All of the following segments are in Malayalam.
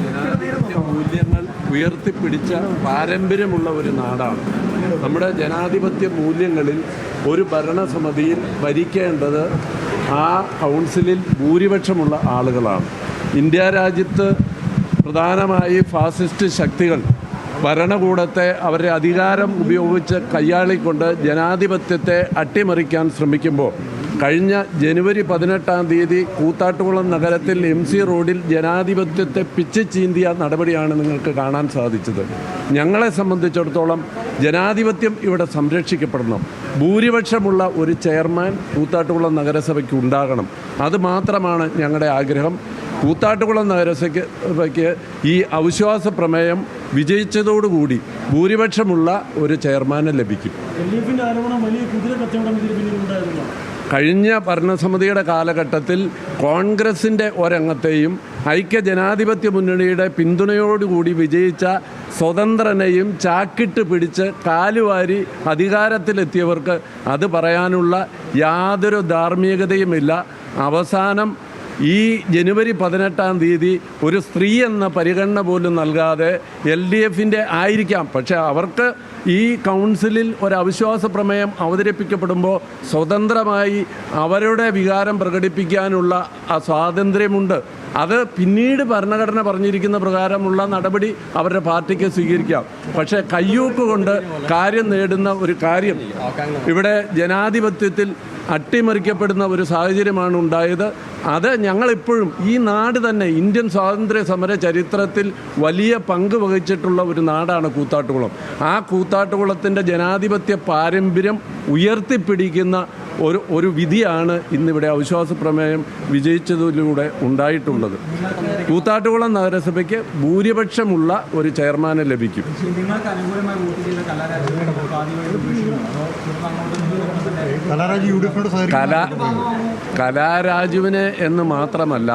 ജനാധിപത്യ മൂല്യങ്ങൾ ഉയർത്തിപ്പിടിച്ച പാരമ്പര്യമുള്ള ഒരു നാടാണ്. നമ്മുടെ ജനാധിപത്യ മൂല്യങ്ങളിൽ ഒരു ഭരണസമിതിയിൽ ഭരിക്കേണ്ടത് ആ കൗൺസിലിൽ ഭൂരിപക്ഷമുള്ള ആളുകളാണ്. ഇന്ത്യ രാജ്യത്ത് പ്രധാനമായി ഫാസിസ്റ്റ് ശക്തികൾ ഭരണകൂടത്തെ അവരുടെ അധികാരം ഉപയോഗിച്ച് കയ്യാളിക്കൊണ്ട് ജനാധിപത്യത്തെ അട്ടിമറിക്കാൻ ശ്രമിക്കുമ്പോൾ കഴിഞ്ഞ ജനുവരി 18 കൂത്താട്ടുകുളം നഗരത്തിൽ MC റോഡിൽ ജനാധിപത്യത്തെ പിച്ച് ചീന്തിയ നടപടിയാണ് നിങ്ങൾക്ക് കാണാൻ സാധിച്ചത്. ഞങ്ങളെ സംബന്ധിച്ചിടത്തോളം ജനാധിപത്യം ഇവിടെ സംരക്ഷിക്കപ്പെടണം. ഭൂരിപക്ഷമുള്ള ഒരു ചെയർമാൻ കൂത്താട്ടുകുളം നഗരസഭയ്ക്ക് ഉണ്ടാകണം. അതുമാത്രമാണ് ഞങ്ങളുടെ ആഗ്രഹം. കൂത്താട്ടുകുളം നഗരസഭയ്ക്ക് ഈ അവിശ്വാസ പ്രമേയം വിജയിച്ചതോടുകൂടി ഭൂരിപക്ഷമുള്ള ഒരു ചെയർമാനെ ലഭിക്കും. കഴിഞ്ഞ ഭരണസമിതിയുടെ കാലഘട്ടത്തിൽ കോൺഗ്രസിൻ്റെ ഒരംഗത്തെയും ഐക്യജനാധിപത്യ മുന്നണിയുടെ പിന്തുണയോടുകൂടി വിജയിച്ച സ്വതന്ത്രനെയും ചാക്കിട്ട് പിടിച്ച് കാലുവാരി അധികാരത്തിലെത്തിയവർക്ക് അത് പറയാനുള്ള യാതൊരു ധാർമ്മികതയുമില്ല. അവസാനം ഈ ജനുവരി 18 ഒരു സ്ത്രീ എന്ന പരിഗണന പോലും നൽകാതെ LDFൻ്റെ ആയിരിക്കാം, പക്ഷേ അവർക്ക് ഈ കൗൺസിലിൽ ഒരു അവിശ്വാസ പ്രമേയം അവതരിപ്പിക്കപ്പെടുമ്പോൾ സ്വതന്ത്രമായി അവരുടെ വികാരം പ്രകടിപ്പിക്കാനുള്ള സ്വാതന്ത്ര്യമുണ്ട്. അത് പിന്നീട് ഭരണഘടന പറഞ്ഞിരിക്കുന്ന പ്രകാരമുള്ള നടപടി അവരുടെ പാർട്ടിക്ക് സ്വീകരിക്കാം. പക്ഷേ കയ്യൂക്ക് കൊണ്ട് കാര്യം നേടുന്ന ഒരു കാര്യം ഇവിടെ ജനാധിപത്യത്തിൽ അട്ടിമറിക്കപ്പെടുന്ന ഒരു സാഹചര്യമാണ് ഉണ്ടായത്. അത് ഞങ്ങളിപ്പോഴും ഈ നാട് തന്നെ ഇന്ത്യൻ സ്വാതന്ത്ര്യ സമര ചരിത്രത്തിൽ വലിയ പങ്ക് വഹിച്ചിട്ടുള്ള ഒരു നാടാണ് കൂത്താട്ടുകുളം. ആ കൂത്താട്ടുകുളത്തിൻ്റെ ജനാധിപത്യ പാരമ്പര്യം ഉയർത്തിപ്പിടിക്കുന്ന ഒരു വിധിയാണ് ഇന്നിവിടെ അവിശ്വാസ പ്രമേയം വിജയിച്ചതിലൂടെ ഉണ്ടായിട്ടുള്ളത്. കൂത്താട്ടുകുളം നഗരസഭയ്ക്ക് ഭൂരിപക്ഷമുള്ള ഒരു ചെയർമാനെ ലഭിക്കും. കലാരാജുവിനെ എന്ന് മാത്രമല്ല,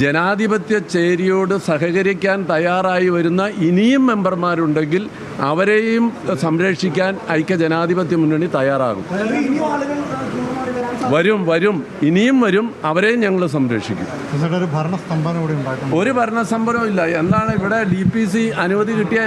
ജനാധിപത്യ ചേരിയോട് സഹകരിക്കാൻ തയ്യാറായി വരുന്ന ഇനിയും മെമ്പർമാരുണ്ടെങ്കിൽ അവരെയും സംരക്ഷിക്കാൻ ഐക്യജനാധിപത്യ മുന്നണി തയ്യാറാകും. വരും ഇനിയും വരും, അവരെയും ഞങ്ങൾ സംരക്ഷിക്കും. ഒരു ഭരണസ്തംഭനവും ഇല്ല. എന്താണ് ഇവിടെ DPC അനുമതി കിട്ടിയ